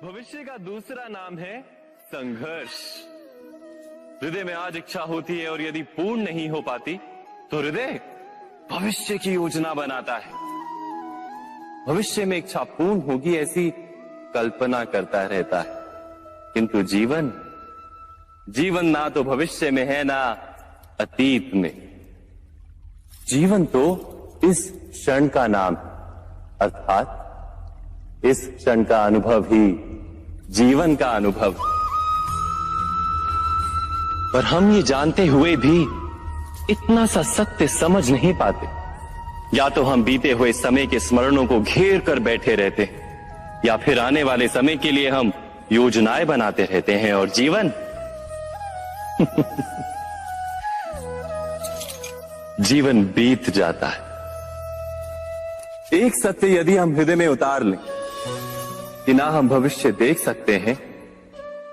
भविष्य का दूसरा नाम है संघर्ष। हृदय में आज इच्छा होती है और यदि पूर्ण नहीं हो पाती तो हृदय भविष्य की योजना बनाता है। भविष्य में इच्छा पूर्ण होगी ऐसी कल्पना करता रहता है, किंतु जीवन ना तो भविष्य में है ना अतीत में। जीवन तो इस क्षण का नाम, अर्थात इस क्षण का अनुभव ही जीवन का अनुभव। पर हम ये जानते हुए भी इतना सा सत्य समझ नहीं पाते। या तो हम बीते हुए समय के स्मरणों को घेर कर बैठे रहते हैं, या फिर आने वाले समय के लिए हम योजनाएं बनाते रहते हैं और जीवन जीवन बीत जाता है। एक सत्य यदि हम हृदय में उतार लें कि ना हम भविष्य देख सकते हैं,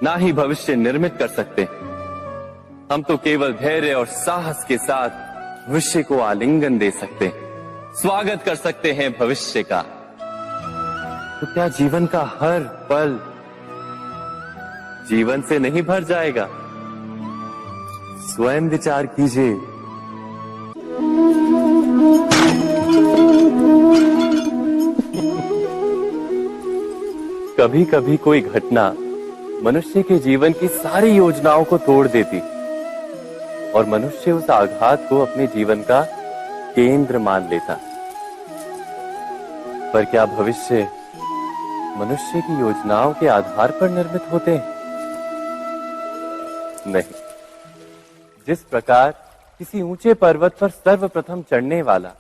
ना ही भविष्य निर्मित कर सकते हैं, हम तो केवल धैर्य और साहस के साथ भविष्य को आलिंगन दे सकते हैं, स्वागत कर सकते हैं भविष्य का। तो क्या जीवन का हर पल जीवन से नहीं भर जाएगा? स्वयं विचार कीजिए। कभी कभी कोई घटना मनुष्य के जीवन की सारी योजनाओं को तोड़ देती और मनुष्य उस आघात को अपने जीवन का केंद्र मान लेता। पर क्या भविष्य मनुष्य की योजनाओं के आधार पर निर्मित होते हैं? नहीं। जिस प्रकार किसी ऊंचे पर्वत पर सर्वप्रथम चढ़ने वाला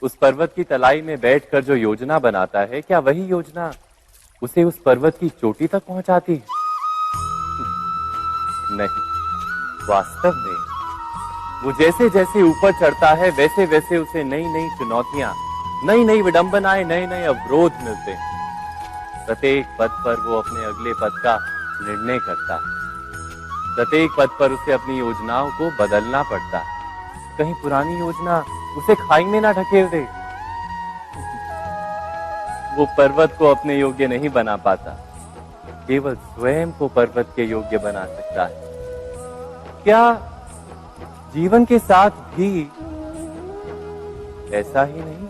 उस पर्वत की तलाई में बैठकर जो योजना बनाता है, क्या वही योजना उसे उस पर्वत की चोटी तक पहुंचाती है? नहीं। वास्तव में वो जैसे जैसे ऊपर चढ़ता है वैसे वैसे उसे नई नई चुनौतियां, नई नई विडंबनाएं, नए नए अवरोध मिलते हैं। प्रत्येक पद पर वो अपने अगले पद का निर्णय करता है। प्रत्येक पद पर उसे अपनी योजनाओं को बदलना पड़ता है। कहीं पुरानी योजना उसे खाई में ना ढकेल दे। वो पर्वत को अपने योग्य नहीं बना पाता, केवल स्वयं को पर्वत के योग्य बना सकता है। क्या जीवन के साथ भी ऐसा ही नहीं?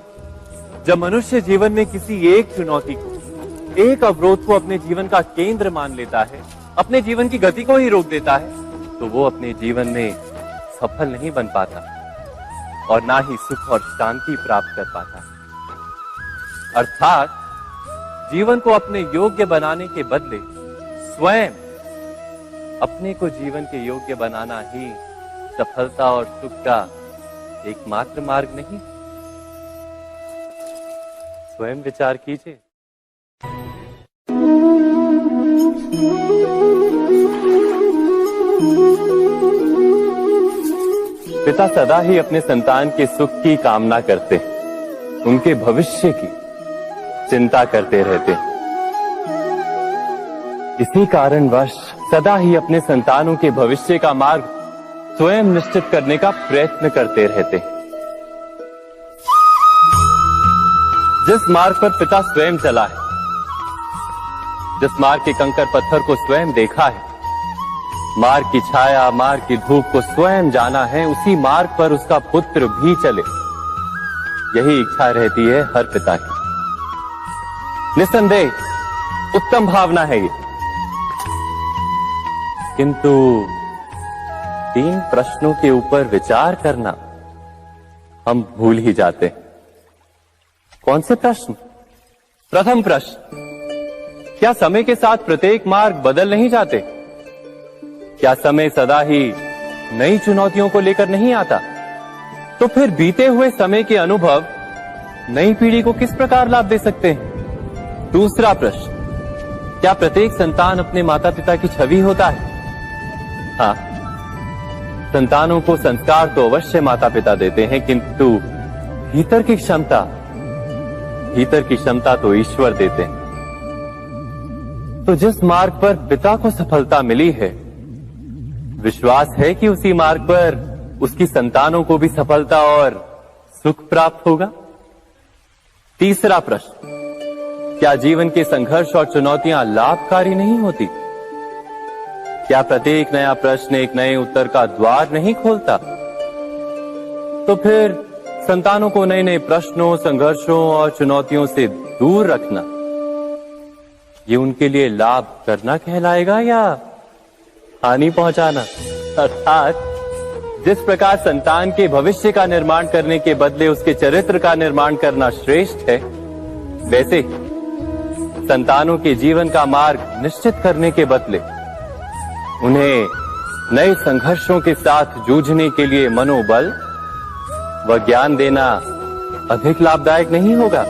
जब मनुष्य जीवन में किसी एक चुनौती को, एक अवरोध को अपने जीवन का केंद्र मान लेता है, अपने जीवन की गति को ही रोक देता है, तो वो अपने जीवन में सफल नहीं बन पाता और ना ही सुख और शांति प्राप्त कर पाता। अर्थात जीवन को अपने योग्य बनाने के बदले स्वयं अपने को जीवन के योग्य बनाना ही सफलता और सुख का एकमात्र मार्ग नहीं। स्वयं विचार कीजिए। पिता सदा ही अपने संतान के सुख की कामना करते, उनके भविष्य की चिंता करते रहते। इसी कारणवश सदा ही अपने संतानों के भविष्य का मार्ग स्वयं निश्चित करने का प्रयत्न करते रहते। जिस मार्ग पर पिता स्वयं चला है, जिस मार्ग के कंकर पत्थर को स्वयं देखा है, मार्ग की छाया, मार्ग की धूप को स्वयं जाना है, उसी मार्ग पर उसका पुत्र भी चले, यही इच्छा रहती है हर पिता की। निस्संदेह उत्तम भावना है ये, किंतु 3 प्रश्नों के ऊपर विचार करना हम भूल ही जाते हैं। कौन से प्रश्न? प्रथम प्रश्न, क्या समय के साथ प्रत्येक मार्ग बदल नहीं जाते? क्या समय सदा ही नई चुनौतियों को लेकर नहीं आता? तो फिर बीते हुए समय के अनुभव नई पीढ़ी को किस प्रकार लाभ दे सकते हैं? दूसरा प्रश्न, क्या प्रत्येक संतान अपने माता पिता की छवि होता है? हाँ, संतानों को संस्कार तो अवश्य माता पिता देते हैं, किंतु भीतर की क्षमता तो ईश्वर देते हैं। तो जिस मार्ग पर पिता को सफलता मिली है, विश्वास है कि उसी मार्ग पर उसकी संतानों को भी सफलता और सुख प्राप्त होगा। तीसरा प्रश्न, क्या जीवन के संघर्ष और चुनौतियां लाभकारी नहीं होती? क्या प्रत्येक नया प्रश्न एक नए उत्तर का द्वार नहीं खोलता? तो फिर संतानों को नए नए प्रश्नों, संघर्षों और चुनौतियों से दूर रखना, ये उनके लिए लाभ करना कहलाएगा या हानि पहुंचाना? अर्थात जिस प्रकार संतान के भविष्य का निर्माण करने के बदले उसके चरित्र का निर्माण करना श्रेष्ठ है, वैसे संतानों के जीवन का मार्ग निश्चित करने के बदले उन्हें नए संघर्षों के साथ जूझने के लिए मनोबल व ज्ञान देना अधिक लाभदायक नहीं होगा?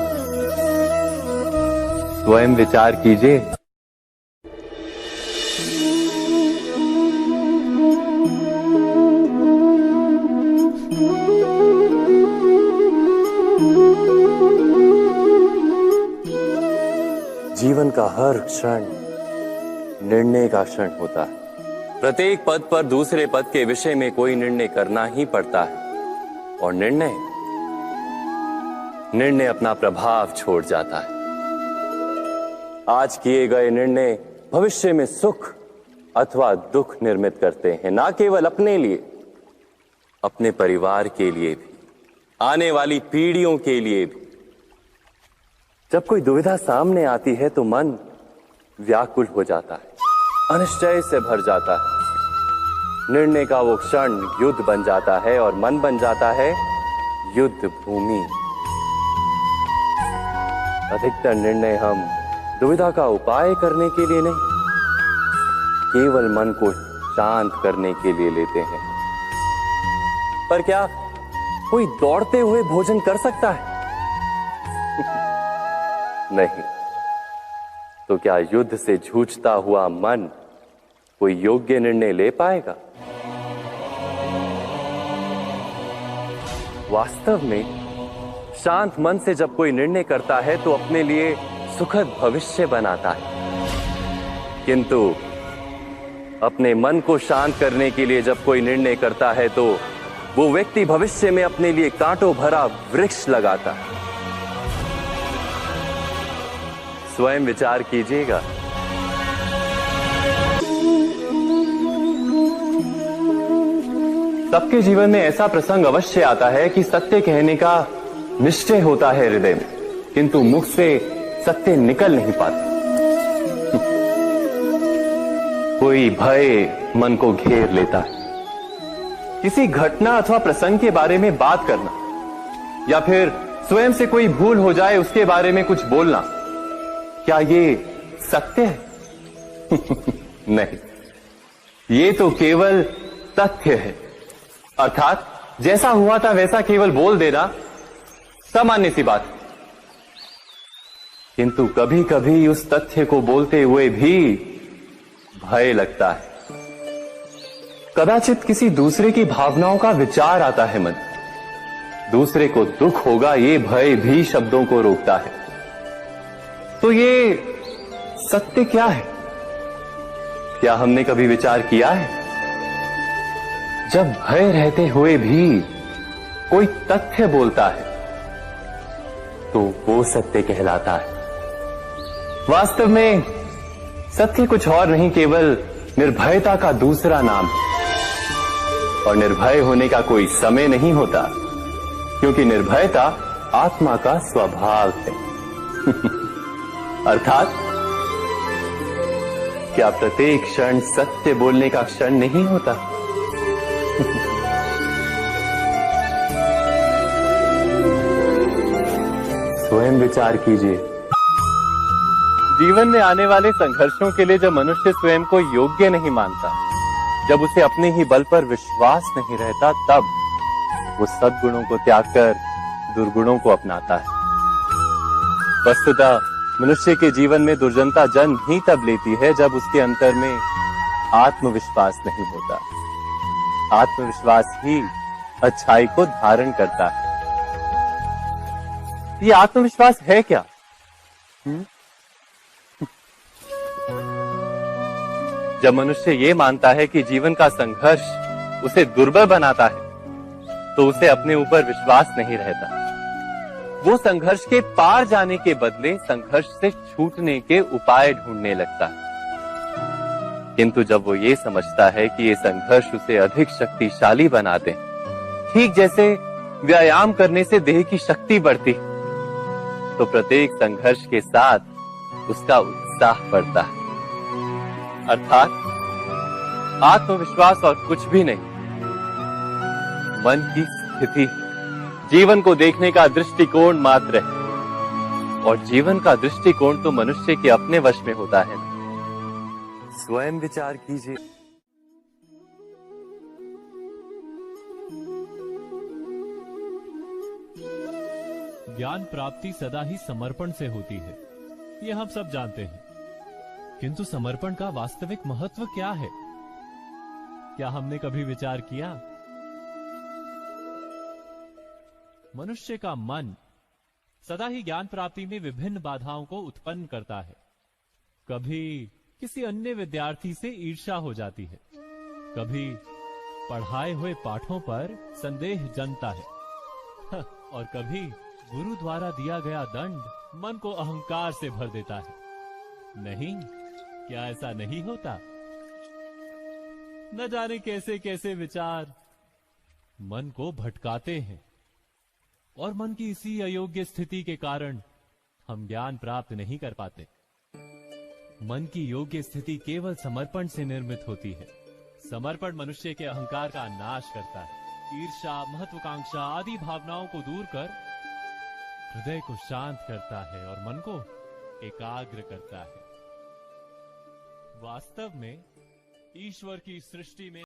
स्वयं विचार कीजिए। जीवन का हर क्षण निर्णय का क्षण होता है। प्रत्येक पद पर दूसरे पद के विषय में कोई निर्णय करना ही पड़ता है और निर्णय अपना प्रभाव छोड़ जाता है। आज किए गए निर्णय भविष्य में सुख अथवा दुख निर्मित करते हैं, ना केवल अपने लिए, अपने परिवार के लिए भी, आने वाली पीढ़ियों के लिए भी। जब कोई दुविधा सामने आती है तो मन व्याकुल हो जाता है, अनिश्चय से भर जाता है। निर्णय का वो क्षण युद्ध बन जाता है और मन बन जाता है युद्ध भूमि। अधिकतर निर्णय हम दुविधा का उपाय करने के लिए नहीं, केवल मन को शांत करने के लिए लेते हैं। पर क्या कोई दौड़ते हुए भोजन कर सकता है? नहीं। तो क्या युद्ध से जूझता हुआ मन कोई योग्य निर्णय ले पाएगा? वास्तव में शांत मन से जब कोई निर्णय करता है तो अपने लिए सुखद भविष्य बनाता है, किंतु अपने मन को शांत करने के लिए जब कोई निर्णय करता है तो वो व्यक्ति भविष्य में अपने लिए कांटों भरा वृक्ष लगाता है। स्वयं विचार कीजिएगा। सबके जीवन में ऐसा प्रसंग अवश्य आता है कि सत्य कहने का निश्चय होता है हृदय में, किंतु मुख से सत्य निकल नहीं पाता। कोई भय मन को घेर लेता है। किसी घटना अथवा प्रसंग के बारे में बात करना या फिर स्वयं से कोई भूल हो जाए उसके बारे में कुछ बोलना, क्या ये सत्य है? नहीं, ये तो केवल तथ्य है। अर्थात जैसा हुआ था वैसा केवल बोल देना सामान्य सी बात। किंतु कभी कभी उस तथ्य को बोलते हुए भी भय लगता है। कदाचित किसी दूसरे की भावनाओं का विचार आता है मन, दूसरे को दुख होगा ये भय भी शब्दों को रोकता है। तो ये सत्य क्या है? क्या हमने कभी विचार किया है? जब भय रहते हुए भी कोई तथ्य बोलता है तो वो सत्य कहलाता है। वास्तव में सत्य कुछ और नहीं, केवल निर्भयता का दूसरा नाम है। और निर्भय होने का कोई समय नहीं होता, क्योंकि निर्भयता आत्मा का स्वभाव है। अर्थात क्या प्रत्येक क्षण सत्य बोलने का क्षण नहीं होता? स्वयं विचार कीजिए। जीवन में आने वाले संघर्षों के लिए जब मनुष्य स्वयं को योग्य नहीं मानता, जब उसे अपने ही बल पर विश्वास नहीं रहता, तब वो सद्गुणों को त्याग कर दुर्गुणों को अपनाता है। वस्तुतः मनुष्य के जीवन में दुर्जनता जन्म ही तब लेती है जब उसके अंतर में आत्मविश्वास नहीं होता। आत्मविश्वास ही अच्छाई को धारण करता है। ये आत्मविश्वास है क्या? जब मनुष्य ये मानता है कि जीवन का संघर्ष उसे दुर्बल बनाता है, तो उसे अपने ऊपर विश्वास नहीं रहता। वो संघर्ष के पार जाने के बदले संघर्ष से छूटने के उपाय ढूंढने लगता है। किंतु जब वो ये समझता है कि ये संघर्ष उसे अधिक शक्तिशाली बनाते, ठीक जैसे व्यायाम करने से देह की शक्ति बढ़ती, तो प्रत्येक संघर्ष के साथ उसका उत्साह बढ़ता है। अर्थात आत्मविश्वास और कुछ भी नहीं, मन की स्थिति, जीवन को देखने का दृष्टिकोण मात्र है। और जीवन का दृष्टिकोण तो मनुष्य के अपने वश में होता है। स्वयं विचार कीजिए। ज्ञान प्राप्ति सदा ही समर्पण से होती है, ये हम सब जानते हैं। किंतु समर्पण का वास्तविक महत्व क्या है? क्या हमने कभी विचार किया? मनुष्य का मन सदा ही ज्ञान प्राप्ति में विभिन्न बाधाओं को उत्पन्न करता है। कभी किसी अन्य विद्यार्थी से ईर्ष्या हो जाती है, कभी पढ़ाए हुए पाठों पर संदेह जमता है, और कभी गुरु द्वारा दिया गया दंड मन को अहंकार से भर देता है। नहीं, क्या ऐसा नहीं होता? न जाने कैसे कैसे विचार मन को भटकाते हैं, और मन की इसी अयोग्य स्थिति के कारण हम ज्ञान प्राप्त नहीं कर पाते। मन की योग्य स्थिति केवल समर्पण से निर्मित होती है। समर्पण मनुष्य के अहंकार का नाश करता है। ईर्ष्या, महत्वाकांक्षा आदि भावनाओं को दूर कर हृदय को शांत करता है और मन को एकाग्र करता है। वास्तव में ईश्वर की सृष्टि में